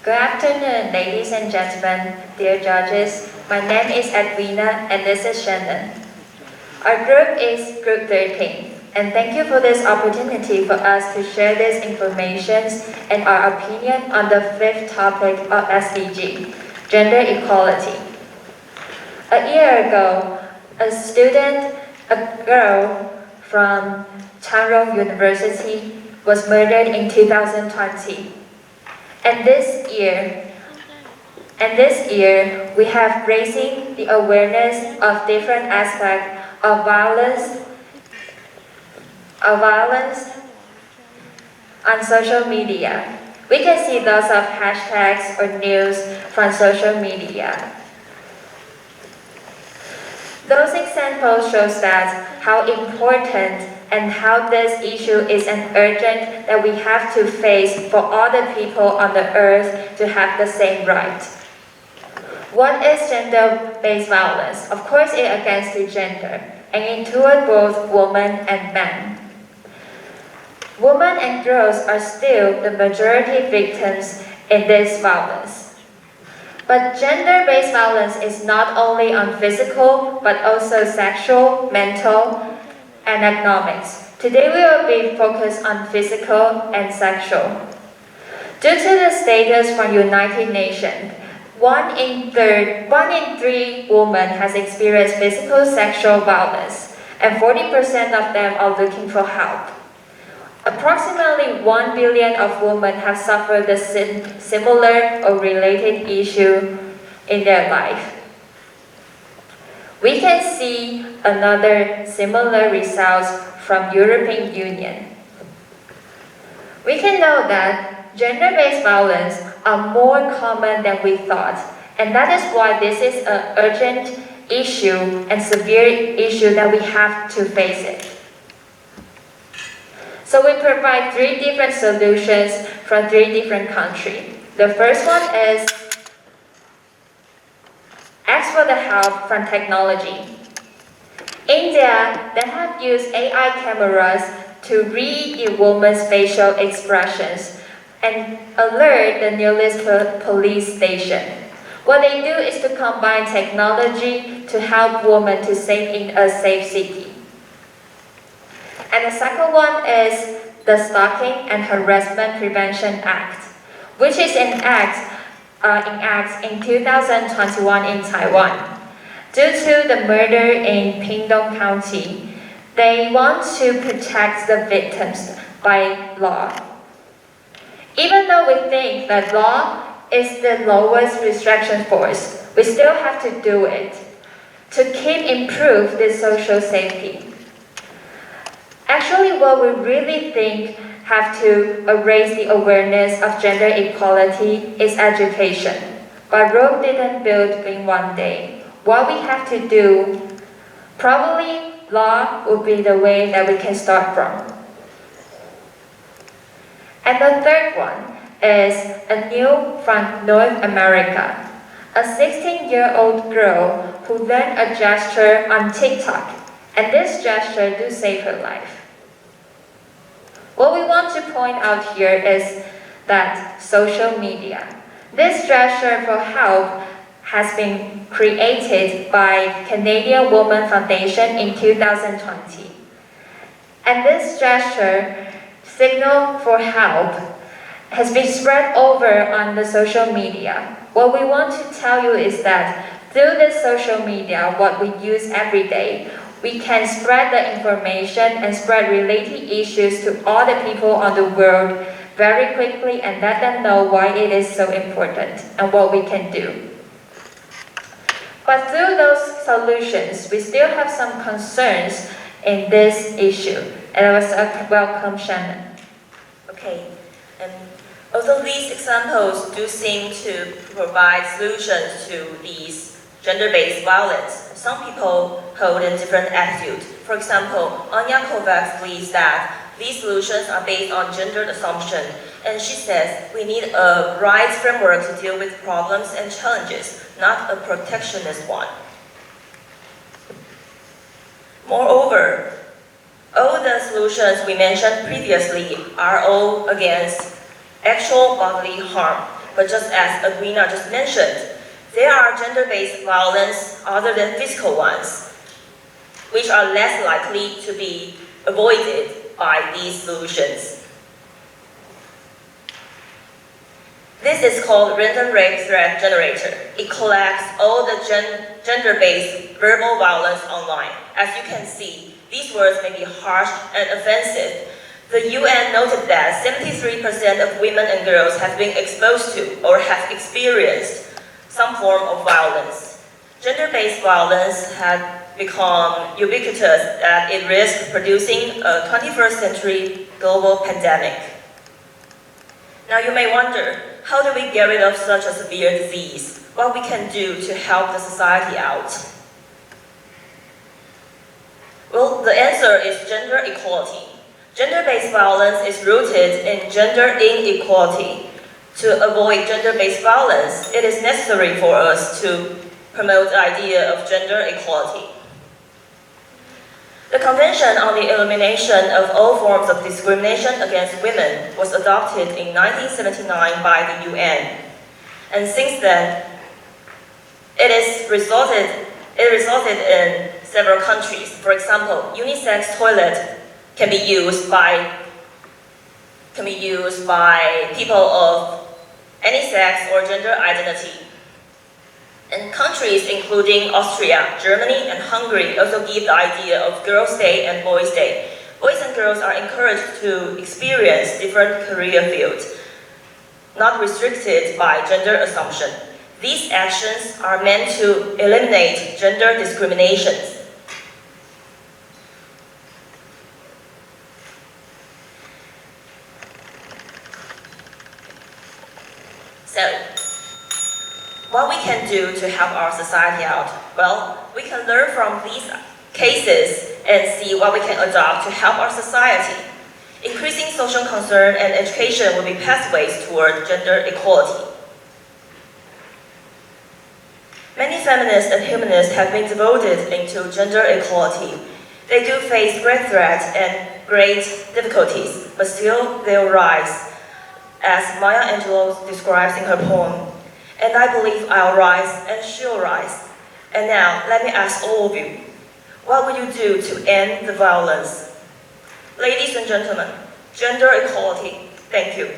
Good afternoon, ladies and gentlemen, dear judges. My name is Edwina and this is Shannon. Our group is Group 13, and thank you for this opportunity for us to share this information and our opinion on the fifth topic of SDG, gender equality. A year ago, a girl from Changrong University was murdered in 2020. And this year, we have raising the awareness of different aspects of violence on social media. We can see lots of hashtags or news from social media. Those examples show that how important and how this issue is an urgent that we have to face for all the people on the earth to have the same right. What is gender-based violence? Of course, it's against the gender, and it toward both women and men. Women and girls are still the majority victims in this violence. But gender-based violence is not only on physical, but also sexual, mental, and economics. Today we will be focused on physical and sexual. Due to the status from United Nations, 1 in 3 women has experienced physical sexual violence, and 40% of them are looking for help. Approximately 1 billion of women have suffered the similar or related issue in their life. We can see another similar results from European Union. We can know that gender-based violence are more common than we thought, and that is why this is an urgent issue and severe issue that we have to face it. So we provide 3 different solutions from 3 different countries. The first one is ask for the help from technology. India, they have used AI cameras to read the woman's facial expressions and alert the nearest police station. What they do is to combine technology to help women to stay in a safe city. And the second one is the Stalking and Harassment Prevention Act, which is an act in 2021 in Taiwan. Due to the murder in Pingdong County, they want to protect the victims by law. Even though we think that law is the lowest restriction force, we still have to do it to improve the social safety. Actually, what we really think have to raise the awareness of gender equality is education. But Rome didn't build in one day. What we have to do, probably law would be the way that we can start from. And the third one is a new from North America. A 16-year-old girl who learned a gesture on TikTok, and this gesture do save her life. What we want to point out here is that social media. This gesture for help has been created by Canadian Women Foundation in 2020. And this gesture, signal for help, has been spread over on the social media. What we want to tell you is that through the social media, what we use every day, we can spread the information and spread related issues to all the people on the world very quickly and let them know why it is so important and what we can do. But through those solutions, we still have some concerns in this issue. And I was welcome Shannon. Okay. Although these examples do seem to provide solutions to these gender-based violence, some people hold a different attitude. For example, Anya Kovacs believes that these solutions are based on gender assumption, and she says we need a rights framework to deal with problems and challenges, not a protectionist one. Moreover, all the solutions we mentioned previously are all against actual bodily harm. but just as Edwina just mentioned, there are gender-based violence other than physical ones, which are less likely to be avoided by these solutions. This is called Random Rape Threat Generator. It collects all the gender-based verbal violence online. As you can see, these words may be harsh and offensive. The UN noted that 73% of women and girls have been exposed to or have experienced some form of violence. Gender-based violence had become ubiquitous that it risks producing a 21st century global pandemic. Now you may wonder, how do we get rid of such a severe disease? What we can do to help the society out? Well, the answer is gender equality. Gender-based violence is rooted in gender inequality. To avoid gender-based violence, it is necessary for us to promote the idea of gender equality. The Convention on the Elimination of All Forms of Discrimination Against Women was adopted in 1979 by the UN. And since then, it resulted in several countries. For example, unisex toilet can be used by people of any sex or gender identity. And countries including Austria, Germany, and Hungary also give the idea of Girls' Day and Boys' Day. Boys and girls are encouraged to experience different career fields, not restricted by gender assumption. These actions are meant to eliminate gender discriminations. So, what we can do to help our society out? Well, we can learn from these cases and see what we can adopt to help our society. Increasing social concern and education will be pathways toward gender equality. Many feminists and humanists have been devoted into gender equality. They do face great threats and great difficulties, but still they'll rise, as Maya Angelou describes in her poem. And I believe I'll rise and she'll rise. And now, let me ask all of you, what will you do to end the violence? Ladies and gentlemen, gender equality. Thank you.